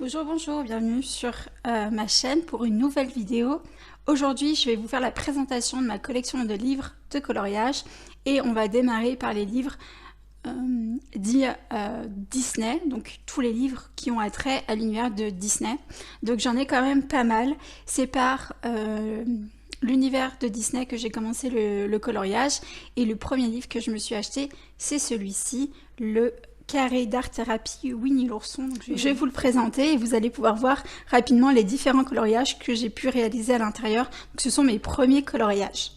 Bonjour, bonjour, bienvenue sur ma chaîne pour une nouvelle vidéo. Aujourd'hui, je vais vous faire la présentation de ma collection de livres de coloriage et on va démarrer par les livres dits Disney, donc tous les livres qui ont attrait à l'univers de Disney. Donc j'en ai quand même pas mal. C'est par l'univers de Disney que j'ai commencé le coloriage et le premier livre que je me suis acheté, c'est celui-ci, le carré d'art thérapie Winnie l'ourson. Donc je vais vous le présenter et vous allez pouvoir voir rapidement les différents coloriages que j'ai pu réaliser à l'intérieur. Donc ce sont mes premiers coloriages.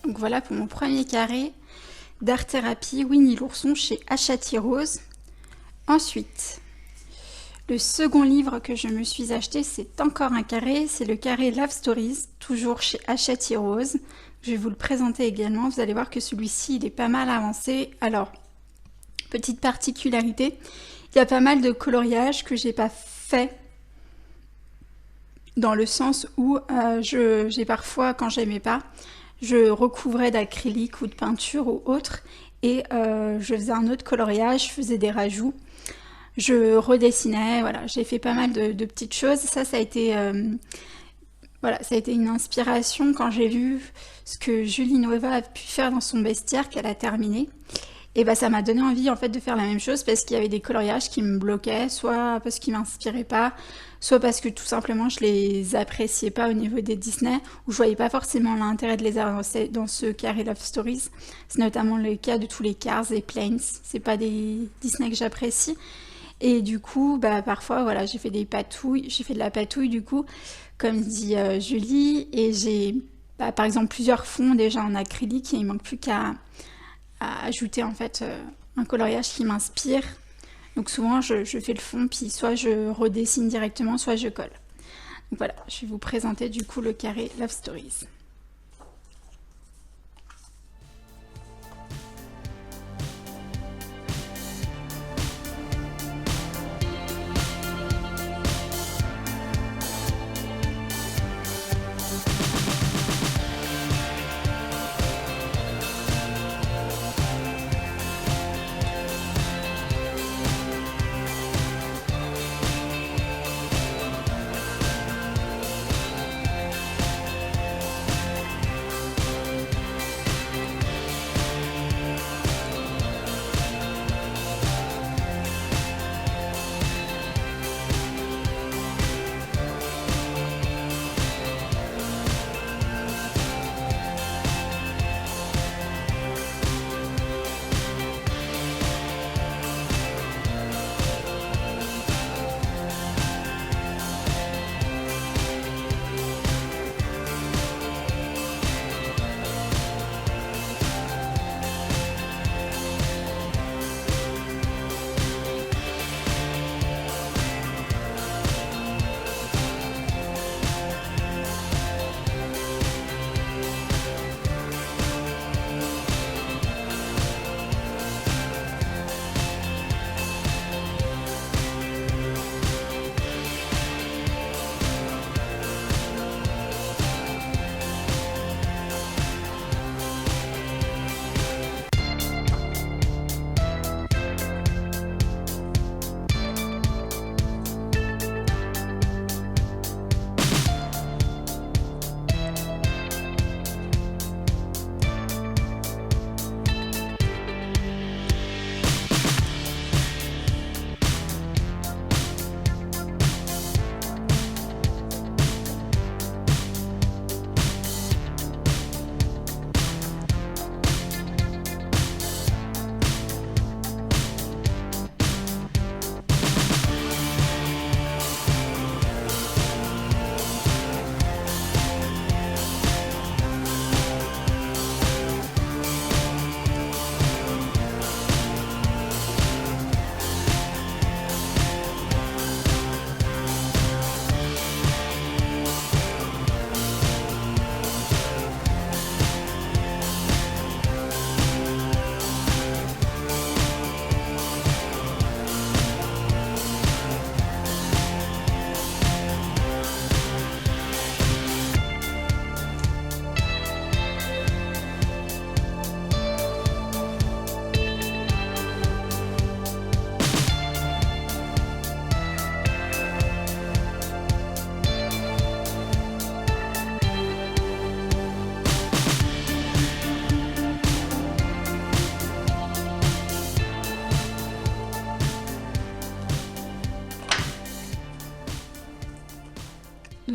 Donc voilà pour mon premier carré d'art thérapie Winnie l'ourson chez Hachette Rose. Ensuite, le second livre que je me suis acheté, c'est encore un carré, c'est le carré Love Stories, toujours chez Hachette Rose. Je vais vous le présenter également, vous allez voir que celui-ci il est pas mal avancé. Alors, petite particularité, il y a pas mal de coloriages que j'ai pas fait, dans le sens où j'ai parfois, quand j'aimais pas, je recouvrais d'acrylique ou de peinture ou autre et je faisais un autre coloriage, je faisais des rajouts, je redessinais, voilà, j'ai fait pas mal de petites choses. Ça a été, voilà, ça a été une inspiration quand j'ai vu ce que Julie Nueva a pu faire dans son bestiaire qu'elle a terminé. Et bah ça m'a donné envie en fait de faire la même chose parce qu'il y avait des coloriages qui me bloquaient, soit parce qu'ils m'inspiraient pas, soit parce que tout simplement je les appréciais pas au niveau des Disney, ou je voyais pas forcément l'intérêt de les avoir dans ce carré Love Stories. C'est notamment le cas de tous les Cars et Planes, c'est pas des Disney que j'apprécie. Et du coup, bah parfois voilà, j'ai fait des patouilles, j'ai fait de la patouille du coup, comme dit Julie, et j'ai par exemple plusieurs fonds déjà en acrylique et il manque plus qu'à ajouter en fait un coloriage qui m'inspire. Donc souvent je fais le fond puis soit je redessine directement, soit je colle. Donc voilà, je vais vous présenter du coup le carré Love Stories.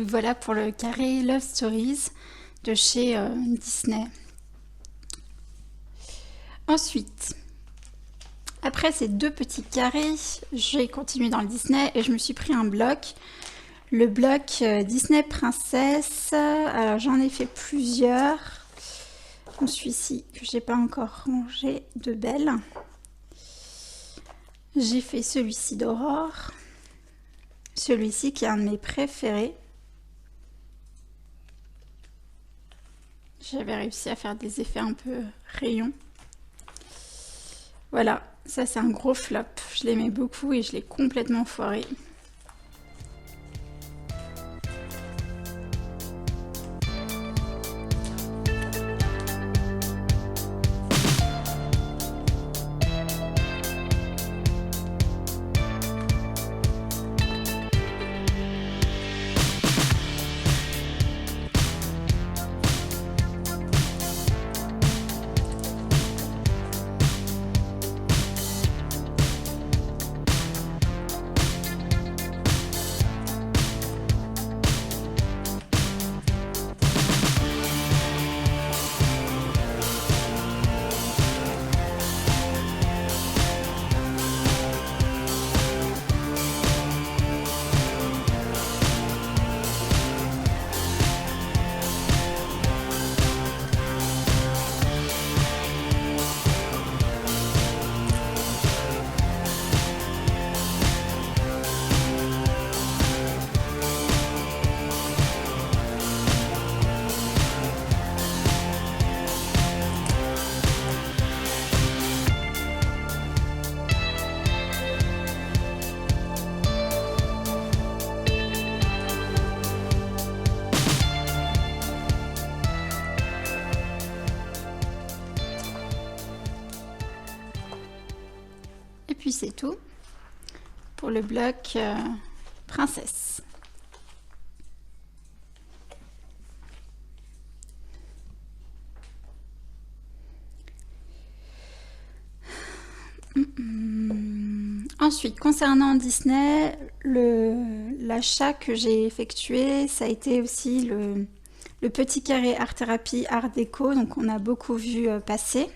Voilà pour le carré Love Stories de chez Disney. Ensuite, après ces 2 petits carrés, j'ai continué dans le Disney et je me suis pris un bloc. Le bloc Disney Princesse. Alors j'en ai fait plusieurs. Celui-ci que j'ai pas encore rangé de Belle. J'ai fait celui-ci d'Aurore. Celui-ci qui est un de mes préférés. J'avais réussi à faire des effets un peu rayons. Voilà, ça c'est un gros flop. Je l'aimais beaucoup et je l'ai complètement foiré. Et puis c'est tout pour le bloc Princesse. Ensuite, concernant Disney, l'achat que j'ai effectué, ça a été aussi le petit carré Art Thérapie Art Déco, donc on a beaucoup vu passer.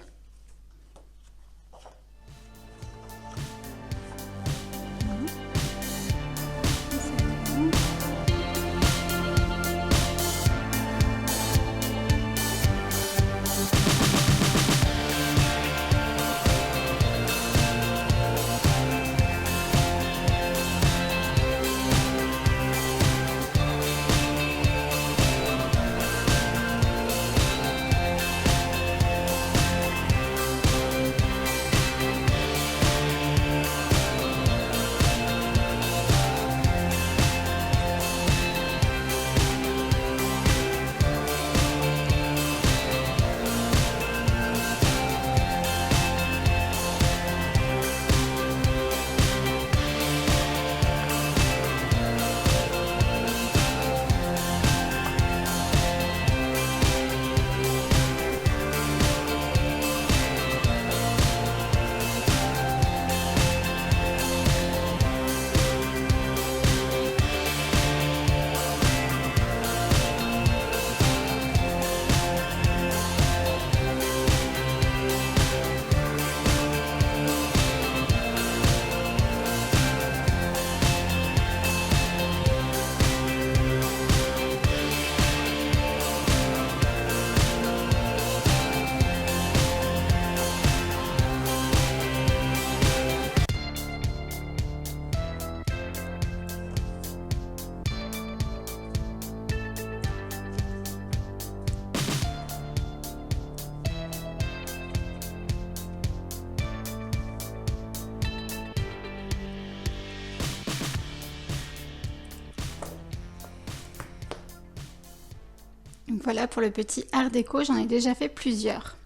Donc voilà pour le petit art déco, j'en ai déjà fait plusieurs.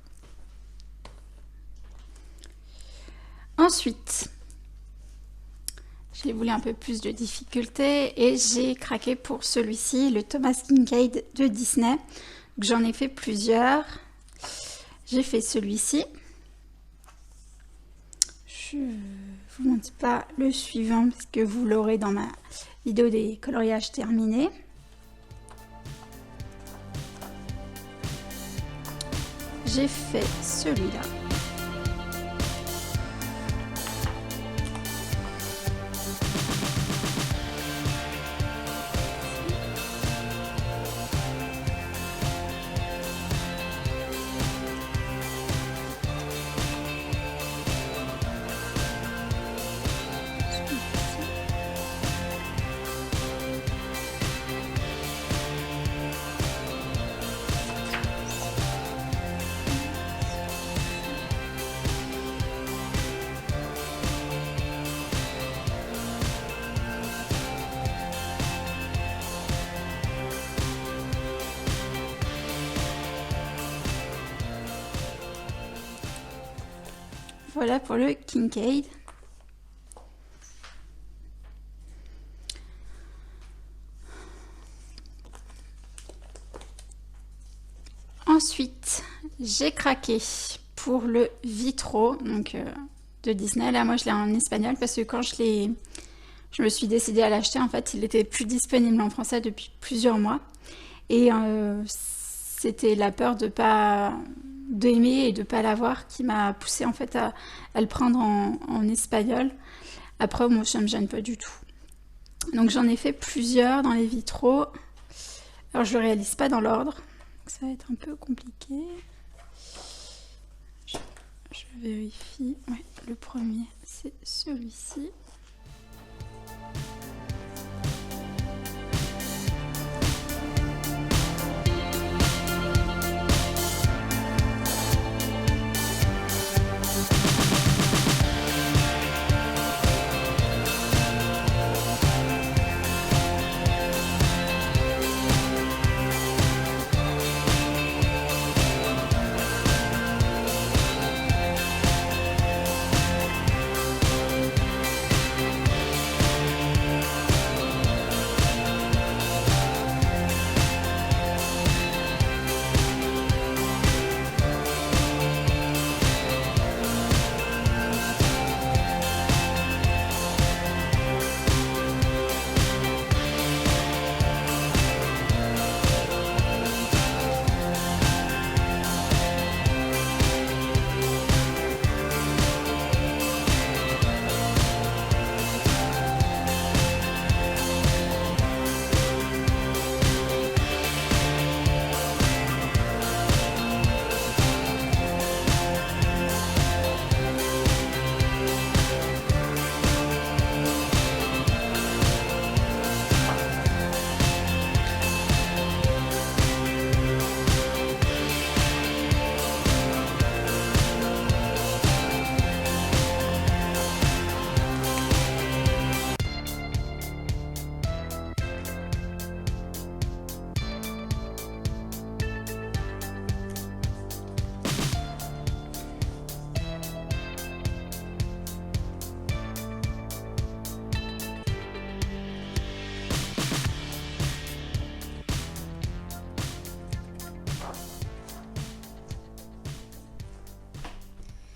Ensuite, j'ai voulu un peu plus de difficulté et j'ai craqué pour celui-ci, le Thomas Kinkade de Disney. J'en ai fait plusieurs. J'ai fait celui-ci. Je ne vous montre pas le suivant parce que vous l'aurez dans ma vidéo des coloriages terminés. j'ai fait celui-là. Voilà pour le Kincaid. Ensuite, j'ai craqué pour le Vitro donc, de Disney. Là, moi, je l'ai en espagnol parce que quand je me suis décidée à l'acheter, en fait, il était plus disponible en français depuis plusieurs mois. Et c'était la peur d'aimer et de pas l'avoir qui m'a poussée en fait à le prendre en espagnol. Après, moi, ça me gêne pas du tout. Donc j'en ai fait plusieurs dans les vitraux. Alors je le réalise pas dans l'ordre, ça va être un peu compliqué. Je vérifie. Ouais, le premier, c'est celui-ci.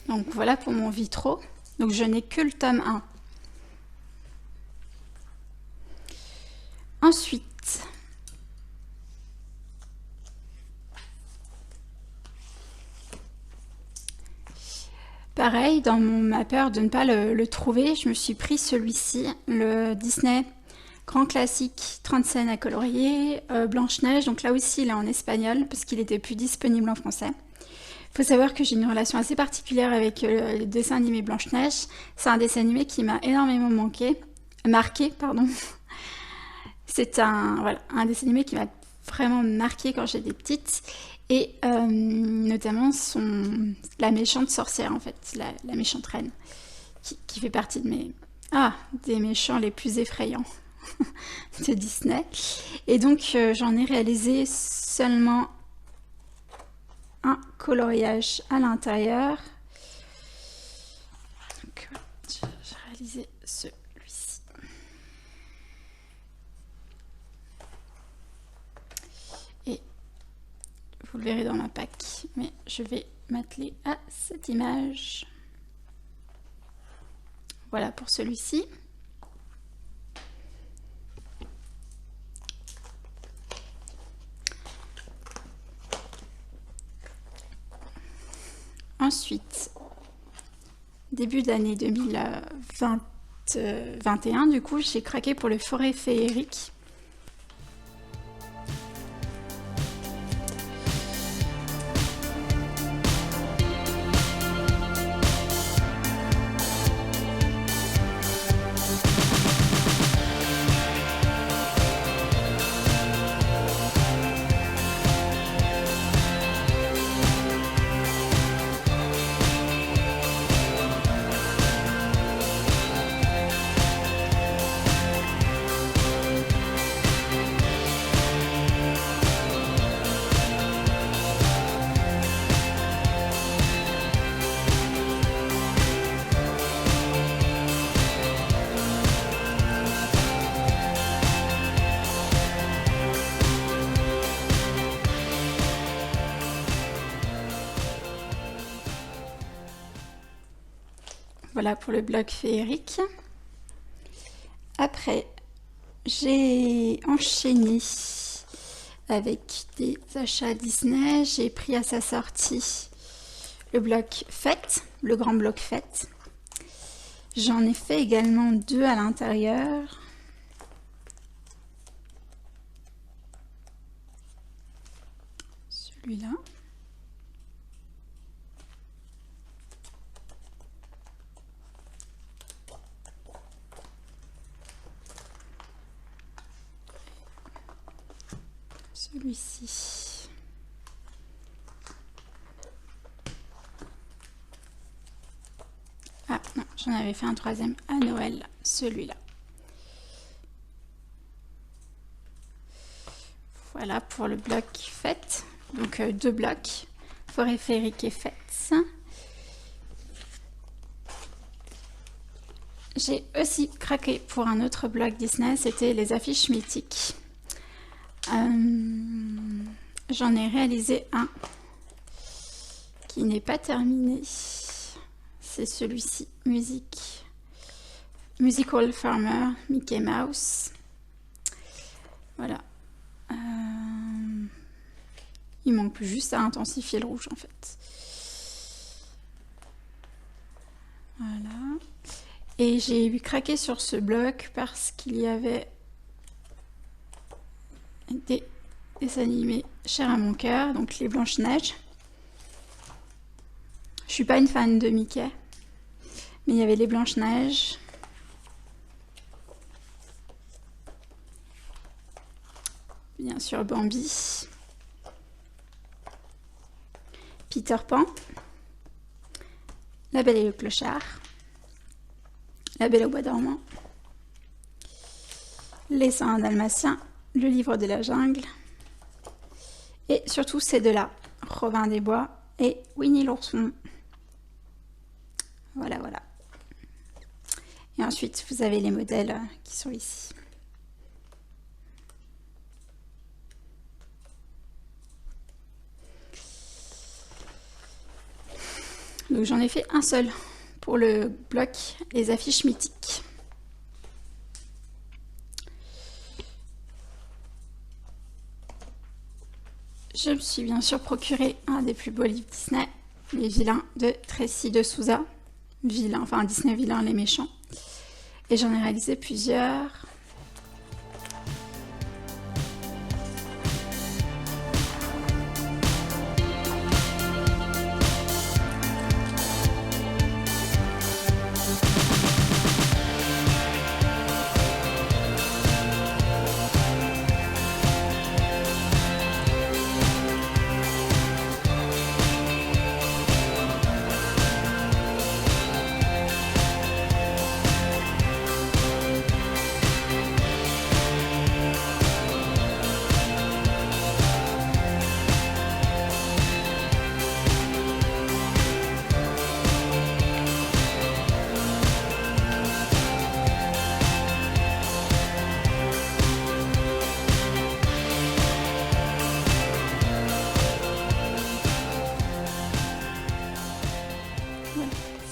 Donc voilà pour mon Vitro. Donc je n'ai que le tome 1. Ensuite, pareil, dans ma peur de ne pas le trouver, je me suis pris celui-ci, le Disney Grand Classique 30 scènes à colorier, Blanche-Neige. Donc là aussi, il est en espagnol parce qu'il était plus disponible en français. Il faut savoir que j'ai une relation assez particulière avec le dessin animé Blanche-Neige. C'est un dessin animé qui m'a énormément marqué. C'est un dessin animé qui m'a vraiment marqué quand j'étais petite. Et notamment la méchante sorcière, en fait, la méchante reine, qui fait partie des méchants les plus effrayants de Disney. Et donc j'en ai réalisé seulement un coloriage à l'intérieur. Donc j'ai réalisé celui-ci. Et vous le verrez dans ma pack, mais je vais m'atteler à cette image. Voilà pour celui-ci. Ensuite, début d'année 2021, du coup, j'ai craqué pour le Forêt Féerique. Voilà pour le bloc féerique. Après, j'ai enchaîné avec des achats Disney. J'ai pris à sa sortie le bloc fête, le grand bloc fête. J'en ai fait également 2 à l'intérieur. Celui-là. Celui-ci. Ah non, j'en avais fait un 3e à Noël, celui-là. Voilà pour le bloc fête. Donc 2 blocs, Forêt Féerique et fête. J'ai aussi craqué pour un autre bloc Disney, c'était les affiches mythiques. J'en ai réalisé un qui n'est pas terminé. C'est celui-ci, Musical Farmer, Mickey Mouse. Voilà. Il manque plus juste à intensifier le rouge en fait. Voilà. Et j'ai eu craqué sur ce bloc parce qu'il y avait des animés chers à mon cœur, donc les Blanche-Neige. Je suis pas une fan de Mickey, mais il y avait les Blanche-Neige. Bien sûr Bambi, Peter Pan, La Belle et le Clochard, La Belle au Bois dormant, Les 101 Dalmatiens, Le Livre de la Jungle, et surtout ces deux-là, Robin des Bois et Winnie l'ourson. Voilà, voilà. Et ensuite, vous avez les modèles qui sont ici. Donc j'en ai fait un seul pour le bloc les affiches mythiques. Je me suis bien sûr procuré un des plus beaux livres Disney, Les Vilains de Tracy de Souza. Vilain, enfin Disney Vilain, les méchants. Et j'en ai réalisé plusieurs.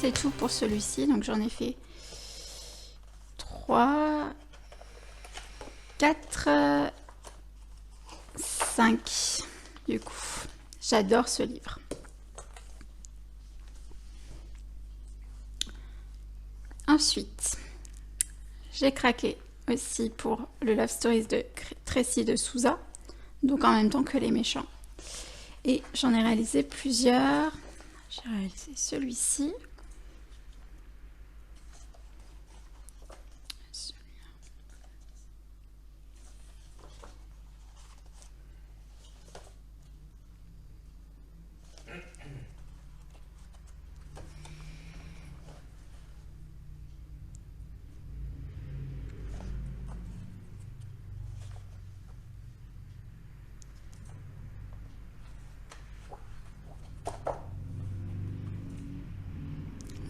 C'est tout pour celui-ci, donc j'en ai fait 3, 4, 5 du coup. J'adore ce livre. Ensuite, j'ai craqué aussi pour le Love Stories de Tracy de Souza, donc en même temps que Les Méchants. Et j'en ai réalisé plusieurs. J'ai réalisé celui-ci.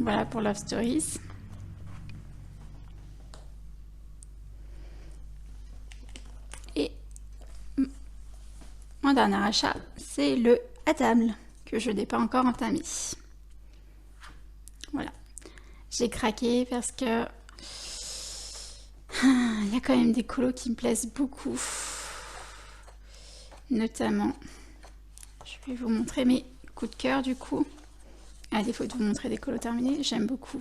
Voilà pour Love Stories. Et mon dernier achat, c'est le à table que je n'ai pas encore entamé. Voilà. J'ai craqué parce que il y a quand même des colos qui me plaisent beaucoup. Notamment, je vais vous montrer mes coups de cœur du coup. À défaut de vous montrer des colos terminés, j'aime beaucoup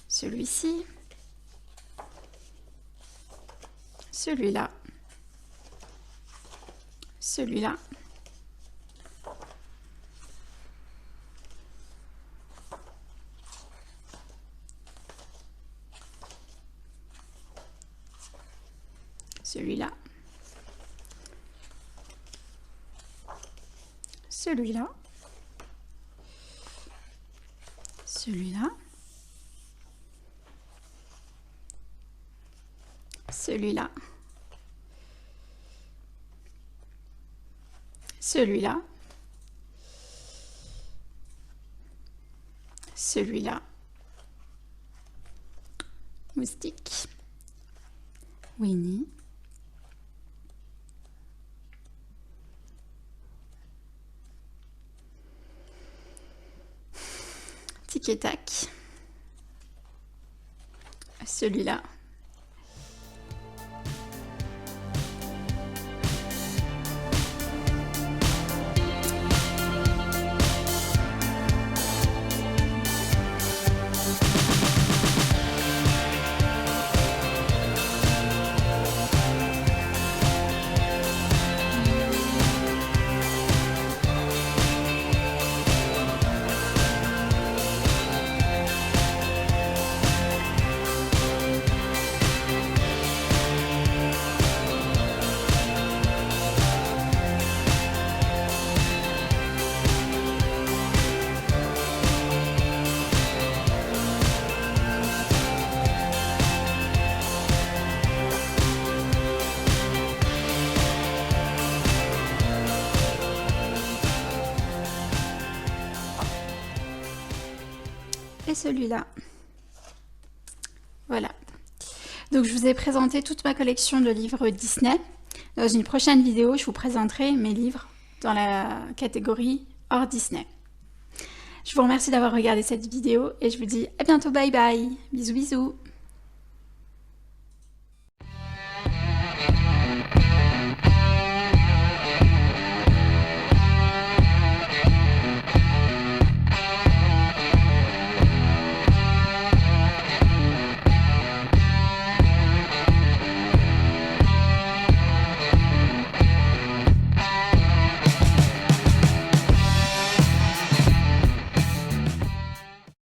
celui-ci, celui-là, celui-là, celui-là, celui-là, celui-là, celui-là, celui-là, celui-là, moustique, Winnie, tic et tac, celui-là, et celui-là. Voilà. Donc je vous ai présenté toute ma collection de livres Disney. Dans une prochaine vidéo, je vous présenterai mes livres dans la catégorie hors Disney. Je vous remercie d'avoir regardé cette vidéo et je vous dis à bientôt, bye bye. Bisous bisous.